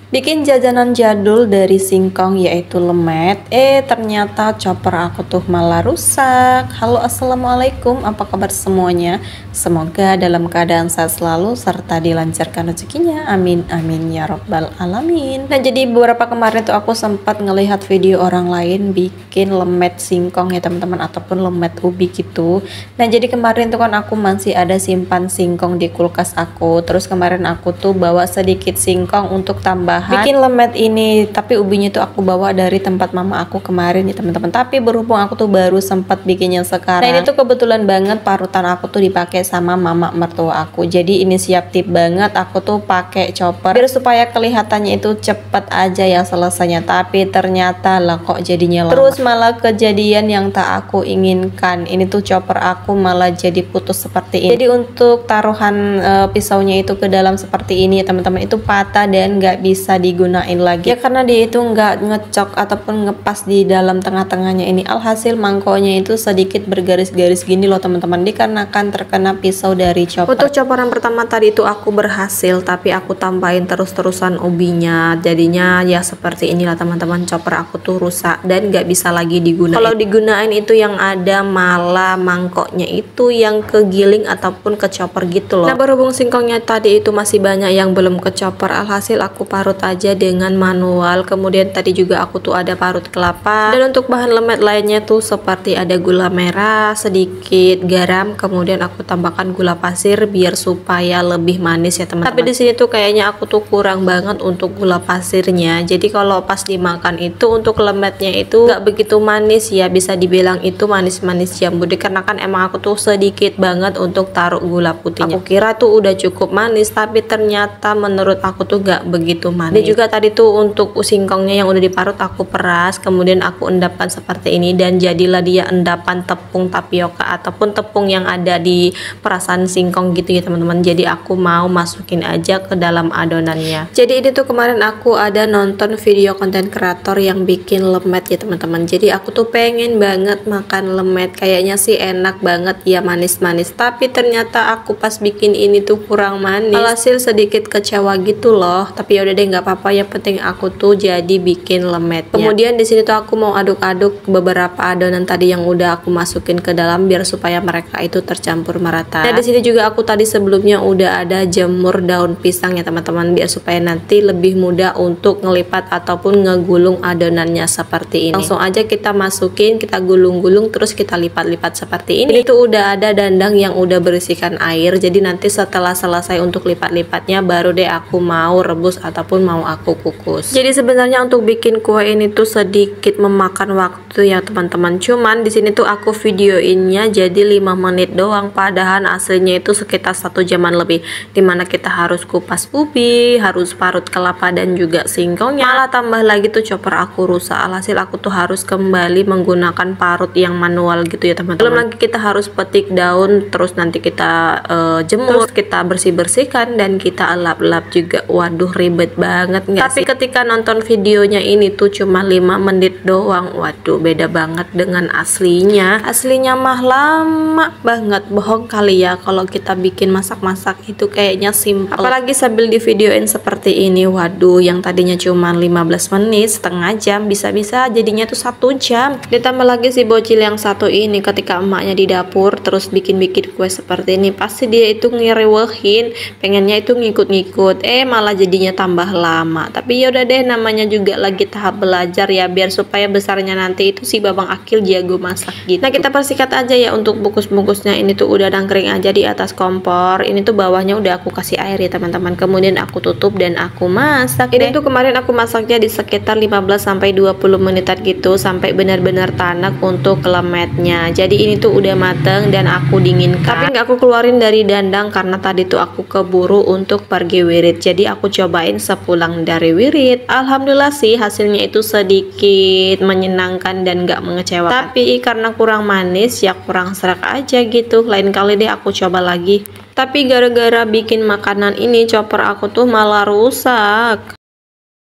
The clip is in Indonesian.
Bikin jajanan jadul dari singkong yaitu lemet. Ternyata chopper aku tuh malah rusak. Halo, assalamualaikum, apa kabar semuanya? Semoga dalam keadaan sehat selalu serta dilancarkan rezekinya. Amin amin ya robbal alamin. Nah, jadi beberapa kemarin tuh aku sempat ngelihat video orang lain bikin lemet singkong ya teman-teman, ataupun lemet ubi gitu. Nah, jadi kemarin tuh kan aku masih ada simpan singkong di kulkas aku. Terus kemarin aku tuh bawa sedikit singkong untuk tambah bikin lemet ini, tapi ubinya tuh aku bawa dari tempat mama aku kemarin ya teman-teman. Tapi berhubung aku tuh baru sempat bikinnya sekarang, nah ini tuh kebetulan banget parutan aku tuh dipakai sama mama mertua aku. Jadi inisiatif banget aku tuh pakai chopper biar supaya kelihatannya itu cepet aja ya selesainya. Tapi ternyata lah kok jadinya lama. Terus malah kejadian yang tak aku inginkan. Ini tuh chopper aku malah jadi putus seperti ini. Jadi untuk taruhan pisaunya itu ke dalam seperti ini ya teman-teman, itu patah dan nggak bisa digunain lagi ya, karena dia itu nggak ngecok ataupun ngepas di dalam tengah-tengahnya ini. Alhasil mangkoknya itu sedikit bergaris-garis gini loh teman-teman, dikarenakan terkena pisau dari chopper. Untuk chopper yang pertama tadi itu aku berhasil, tapi aku tambahin terus-terusan ubinya, jadinya ya seperti inilah teman-teman. Chopper aku tuh rusak dan nggak bisa lagi digunain. Kalau digunain itu yang ada malah mangkoknya itu yang kegiling ataupun ke chopper gitu loh. Nah, berhubung singkongnya tadi itu masih banyak yang belum ke chopper, alhasil aku parut aja dengan manual. Kemudian tadi juga aku tuh ada parut kelapa, dan untuk bahan lemet lainnya tuh seperti ada gula merah, sedikit garam, kemudian aku tambahkan gula pasir biar supaya lebih manis ya teman-teman. Tapi di sini tuh kayaknya aku tuh kurang banget untuk gula pasirnya. Jadi kalau pas dimakan itu untuk lemetnya itu nggak begitu manis ya, bisa dibilang itu manis-manis jambu, dikarenakan emang aku tuh sedikit banget untuk taruh gula putihnya. Aku kira tuh udah cukup manis, tapi ternyata menurut aku tuh nggak begitu manis. Dan juga tadi tuh untuk singkongnya yang udah diparut aku peras, kemudian aku endapkan seperti ini, dan jadilah dia endapan tepung tapioka ataupun tepung yang ada di perasan singkong gitu ya teman-teman. Jadi aku mau masukin aja ke dalam adonannya. Jadi ini tuh kemarin aku ada nonton video konten kreator yang bikin lemet ya teman-teman. Jadi aku tuh pengen banget makan lemet, kayaknya sih enak banget ya, manis-manis, tapi ternyata aku pas bikin ini tuh kurang manis. Alhasil sedikit kecewa gitu loh. Tapi yaudah deh, nggak apa-apa, yang penting aku tuh jadi bikin lemetnya. Kemudian di sini tuh aku mau aduk-aduk beberapa adonan tadi yang udah aku masukin ke dalam biar supaya mereka itu tercampur merata. Nah, di sini juga aku tadi sebelumnya udah ada jemur daun pisang ya teman-teman, biar supaya nanti lebih mudah untuk ngelipat ataupun ngegulung adonannya seperti ini. Langsung aja kita masukin, kita gulung-gulung, terus kita lipat-lipat seperti ini. Ini tuh udah ada dandang yang udah berisikan air, jadi nanti setelah selesai untuk lipat-lipatnya baru deh aku mau rebus ataupun mau aku kukus. Jadi sebenarnya untuk bikin kue ini tuh sedikit memakan waktu ya teman-teman. Cuman di sini tuh aku videoinnya jadi 5 menit doang, padahal aslinya itu sekitar 1 jaman lebih, dimana kita harus kupas ubi, harus parut kelapa dan juga singkongnya. Malah tambah lagi tuh chopper aku rusak. Alhasil aku tuh harus kembali menggunakan parut yang manual gitu ya teman-teman. Belum lagi kita harus petik daun, terus nanti kita jemur, terus kita bersih-bersihkan dan kita elap-elap juga. Waduh, ribet banget nggak sih? Tapi ketika nonton videonya ini tuh cuma 5 menit doang. Waduh, beda banget dengan aslinya. Aslinya mah lama banget. Bohong kali ya kalau kita bikin masak-masak itu kayaknya simple. Apalagi sambil di videoin seperti ini. Waduh, yang tadinya cuma 15 menit, setengah jam, bisa-bisa jadinya tuh 1 jam. Ditambah lagi si bocil yang satu ini, ketika emaknya di dapur terus bikin-bikin kue seperti ini, pasti dia itu ngerewehin, pengennya itu ngikut-ngikut, malah jadinya tambah lama. Tapi yaudah deh, namanya juga lagi tahap belajar ya, biar supaya besarnya nanti itu si babang akil jago masak gitu. Nah, kita persikat aja ya untuk bungkus-bungkusnya. Ini tuh udah dangkring aja di atas kompor. Ini tuh bawahnya udah aku kasih air ya teman-teman, kemudian aku tutup dan aku masak. Ini tuh kemarin aku masaknya di sekitar 15-20 menitan gitu, sampai benar-benar tanak untuk lemetnya. Jadi ini tuh udah mateng dan aku dinginkan, tapi nggak aku keluarin dari dandang karena tadi tuh aku keburu untuk pergi wirid. Jadi aku cobain sepulang dari wirid. Alhamdulillah sih hasilnya itu sedikit menyenangkan dan gak mengecewakan. Tapi karena kurang manis ya kurang serak aja gitu. Lain kali deh aku coba lagi. Tapi gara-gara bikin makanan ini chopper aku tuh malah rusak.